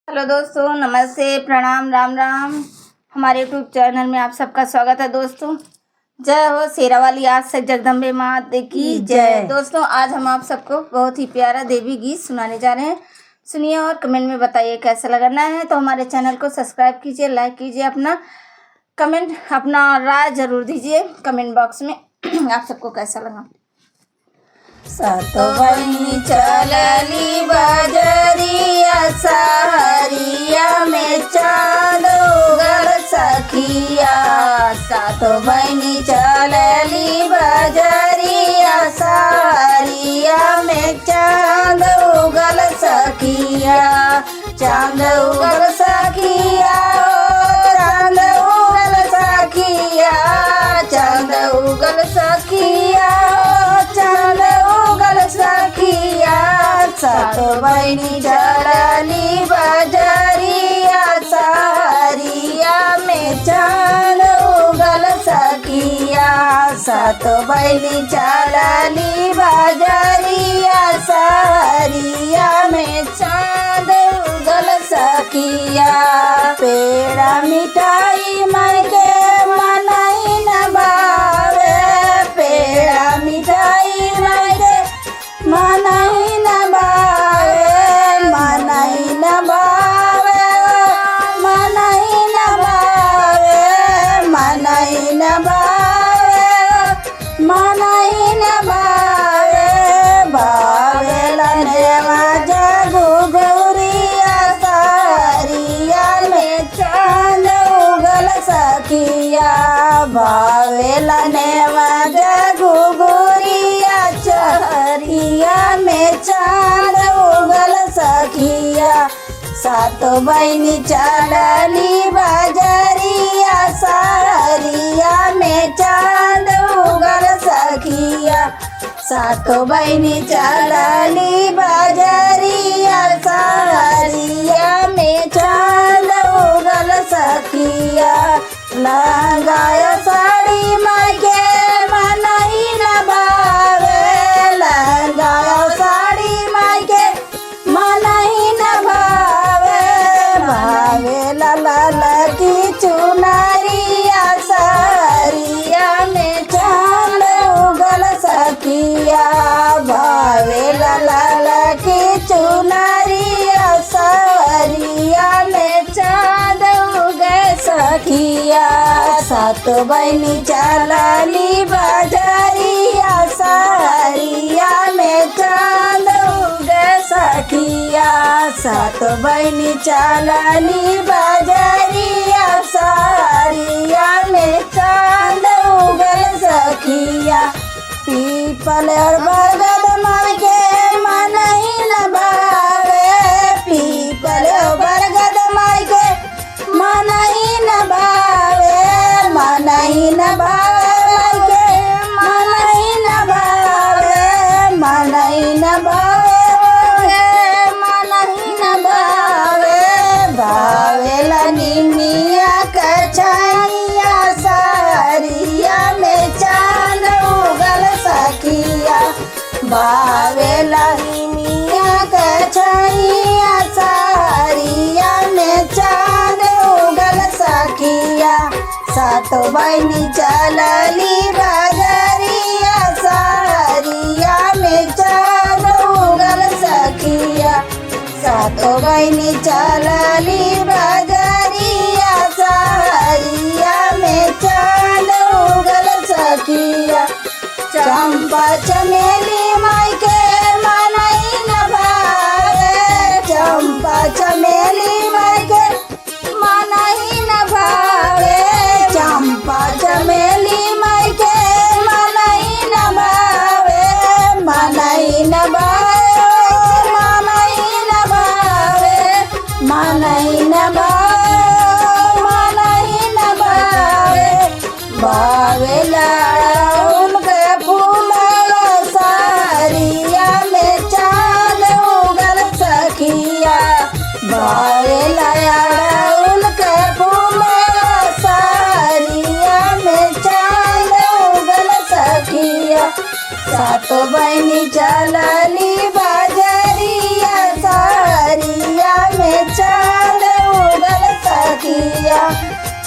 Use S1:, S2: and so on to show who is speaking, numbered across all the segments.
S1: Hello दोस्तों, नमस्ते, प्रणाम, राम राम। हमारे यूट्यूब चैनल में आप सबका स्वागत है दोस्तों। जय हो शेरा वाली आज से जगदम्बे माता की जय। दोस्तों, आज हम आप सबको बहुत ही प्यारा देवी गीत सुनाने जा रहे हैं। सुनिए और कमेंट में बताइए कैसा लगना है। तो हमारे चैनल को सब्सक्राइब कीजिए, लाइक कीजिए, अपना कमेंट, अपना राय जरूर दीजिए कमेंट बॉक्स में। आप सबको कैसा लगा।
S2: सात बहिनी चलली बजरिया सहरिया में चाँद उगल सखिया। सात बहिनी चलली बजरिया सहरिया में चाँद उगल सखिया। चाँद उगल सखिया, चाँद उगल सखिया, चाँद उगल सखिया, चाँद उगल सखिया। सात बहिनी चलली बजरिया सहरिया में चाँद उगल सखिया। सात बहिनी चलली बजरिया सहरिया में चाँद उगल सखिया। पेड़ा मिठाई मायके मनई न बावे, पेड़ा मिठाई मायके मनई न बावे, मनई न बावे, मनई न बावे, मनई न बावे, मनई न बावे। बावेला नेवा जगु गौरिया सहरिया में चाँद उगल सखिया। बावेला नेवा जगु गौरिया सहरिया में चाँद उगल सखिया। सात बहिनी चलली बजरिया सहरिया में चाँद उगल सखिया। सात बहिनी चलली बजरिया सहरिया में चाँद उगल सखिया। लगाया साड़ी मायके मनई न बावे, लगाया साड़ी मायके मनई न बावे। भावे लाल की चुनरिया सहरिया में चाँद उगल सखिया। भावे लाल की चुनरिया सहरिया में चाँद उगल सखिया। सात बहिनी चलली बजरिया सहरिया में चाँद उगल सखिया। सात बहिनी चलली बजरिया सहरिया में चाँद उगल सखिया। पीपल और बरगद मायके मनई न बावे, पीपल और बरगद मायके मनई न बावे, मनई न बावे, मनई न बावे, मनई न बावे, मनई न बावे। बावेला निमिया कछैया सहरिया में चाँद उगल सखिया। बावेला निमिया कछैया सहरिया में चाँद उगल सखिया। सात बहिनी चलली बजरिया सहरिया में चाँद उगल सखिया। सात बहिनी चलली बजरिया सहरिया में चाँद उगल सखिया। चंपा चमेली मायके मनई न बावे, चंपा चमेली मायके मनई न बावे, चंपा चमेली मायके मनई न बावे, मनई न बावे, मनई न बावे, मनई न बावे, मनई न बावे। बावेला उनके फूल सहरिया में चाँद उगल सखिया। बावेला उनके फूल सहरिया में चाँद उगल सखिया। सात बहिनी चलली बजरिया सहरिया में चांद उगल सखिया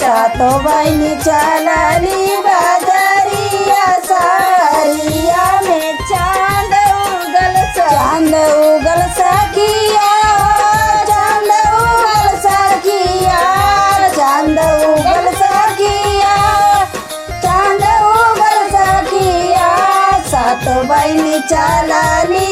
S2: सातो बहिनी चलली बाजरिया सारिया में
S1: चांद उगल
S2: चांद उगल सखिया चांद उगल सखिया चांद उगल सखिया चांद उगल सखिया सात बहिनी चलली